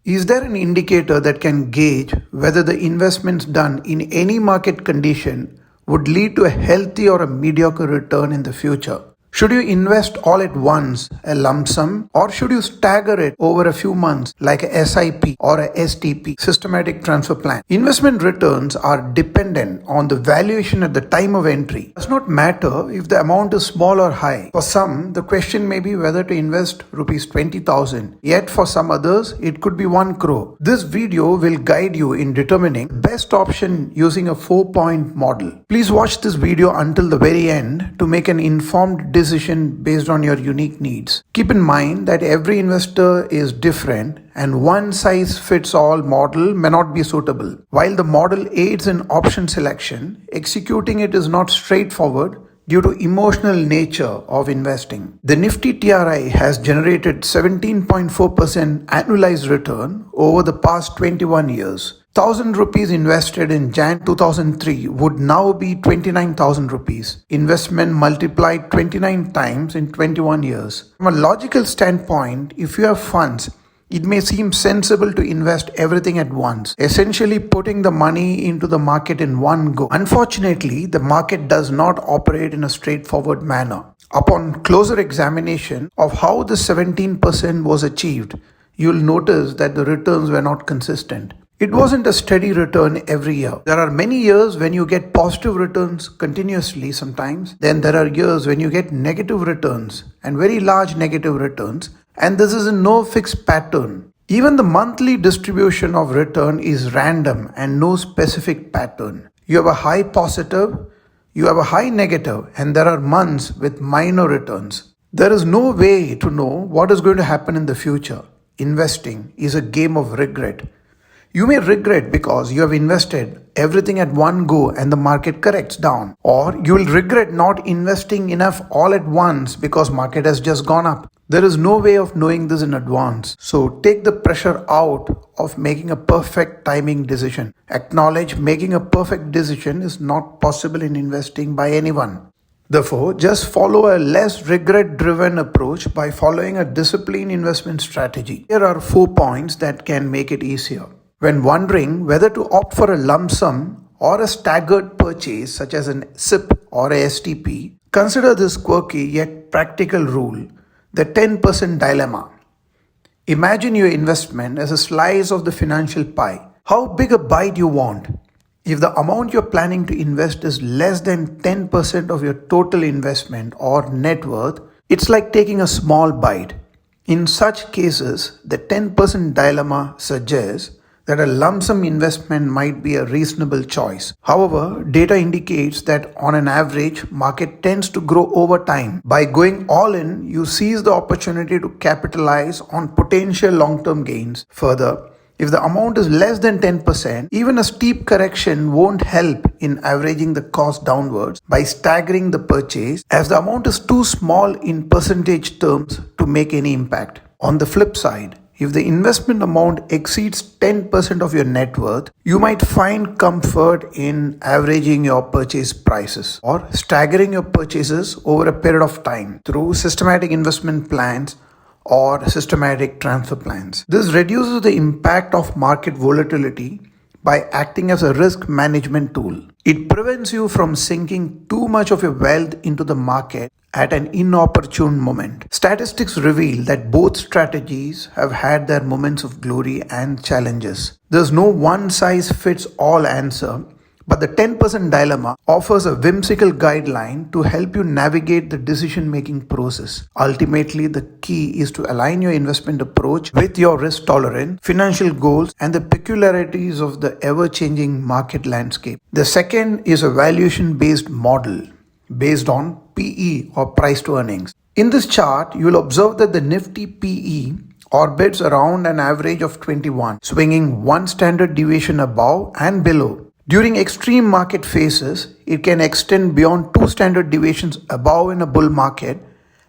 Is there an indicator that can gauge whether the investments done in any market condition would lead to a healthy or a mediocre return in the future? Should you invest all at once, a lump sum, or should you stagger it over a few months like a SIP or a STP, systematic transfer plan? Investment returns are dependent on the valuation at the time of entry. It does not matter if the amount is small or high. For some, the question may be whether to invest rupees 20,000. Yet for some others, it could be 1 crore. This video will guide you in determining the best option using a 4-point model. Please watch this video until the very end to make an informed decision based on your unique needs. Keep in mind that every investor is different and one size fits all model may not be suitable. While the model aids in option selection, executing it is not straightforward due to emotional nature of investing. The Nifty TRI has generated 17.4% annualized return over the past 21 years. 1,000 rupees invested in Jan 2003 would now be 29,000 rupees. Investment multiplied 29 times in 21 years. From a logical standpoint, if you have funds, it may seem sensible to invest everything at once, essentially putting the money into the market in one go. Unfortunately, the market does not operate in a straightforward manner. Upon closer examination of how the 17% was achieved, you'll notice that the returns were not consistent. It wasn't a steady return every year. There are many years when you get positive returns continuously sometimes. Then there are years when you get negative returns and very large negative returns. And this is in no fixed pattern. Even the monthly distribution of return is random and no specific pattern. You have a high positive, you have a high negative, and there are months with minor returns. There is no way to know what is going to happen in the future. Investing is a game of regret. You may regret because you have invested everything at one go and the market corrects down. Or you will regret not investing enough all at once because market has just gone up. There is no way of knowing this in advance. So take the pressure out of making a perfect timing decision. Acknowledge making a perfect decision is not possible in investing by anyone. Therefore, just follow a less regret-driven approach by following a disciplined investment strategy. Here are 4 points that can make it easier. When wondering whether to opt for a lump sum or a staggered purchase such as an SIP or a STP, consider this quirky yet practical rule, the 10% dilemma. Imagine your investment as a slice of the financial pie. How big a bite you want? If the amount you're planning to invest is less than 10% of your total investment or net worth, it's like taking a small bite. In such cases, the 10% dilemma suggests that a lump sum investment might be a reasonable choice. However, data indicates that on an average, market tends to grow over time. By going all in, you seize the opportunity to capitalize on potential long-term gains. Further, if the amount is less than 10%, even a steep correction won't help in averaging the cost downwards by staggering the purchase, as the amount is too small in percentage terms to make any impact. On the flip side, if the investment amount exceeds 10% of your net worth, you might find comfort in averaging your purchase prices or staggering your purchases over a period of time through systematic investment plans or systematic transfer plans. This reduces the impact of market volatility by acting as a risk management tool. It prevents you from sinking too much of your wealth into the market at an inopportune moment. Statistics reveal that both strategies have had their moments of glory and challenges. There's no one-size-fits-all answer, but the 10% dilemma offers a whimsical guideline to help you navigate the decision-making process. Ultimately, the key is to align your investment approach with your risk tolerance, financial goals, and the peculiarities of the ever-changing market landscape. The second is a valuation-based model based on PE or price to earnings. In this chart, you will observe that the Nifty PE orbits around an average of 21, swinging one standard deviation above and below. During extreme market phases, it can extend beyond 2 standard deviations above in a bull market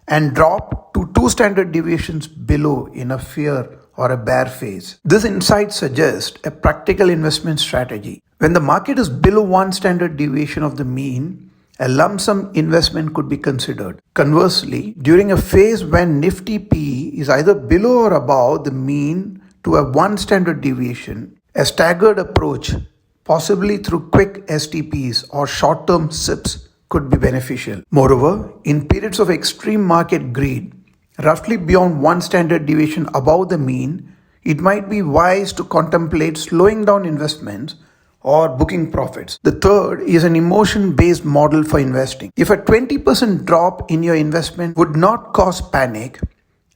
and drop to 2 standard deviations below in a fear or a bear phase. This insight suggests a practical investment strategy. When the market is below 1 standard deviation of the mean, a lump sum investment could be considered. Conversely, during a phase when Nifty PE is either below or above the mean to a one standard deviation, a staggered approach, possibly through quick STPs or short-term SIPs, could be beneficial. Moreover, in periods of extreme market greed, roughly beyond one standard deviation above the mean, it might be wise to contemplate slowing down investments or booking profits. The third is an emotion-based model for investing. If a 20% drop in your investment would not cause panic,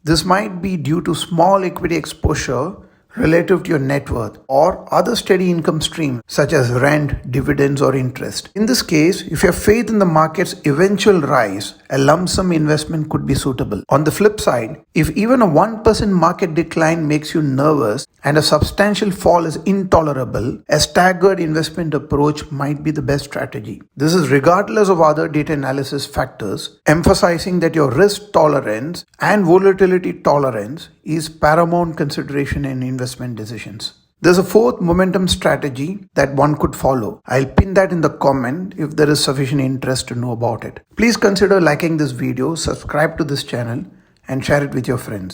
this might be due to small equity exposure relative to your net worth or other steady income streams such as rent, dividends, or interest. In this case, if you have faith in the market's eventual rise, a lump sum investment could be suitable. On the flip side, if even a 1% market decline makes you nervous and a substantial fall is intolerable, a staggered investment approach might be the best strategy. This is regardless of other data analysis factors, emphasizing that your risk tolerance and volatility tolerance is paramount consideration in investment decisions. There's a fourth momentum strategy that one could follow. I'll pin that in the comment if there is sufficient interest to know about it. Please consider liking this video, subscribe to this channel, and share it with your friends.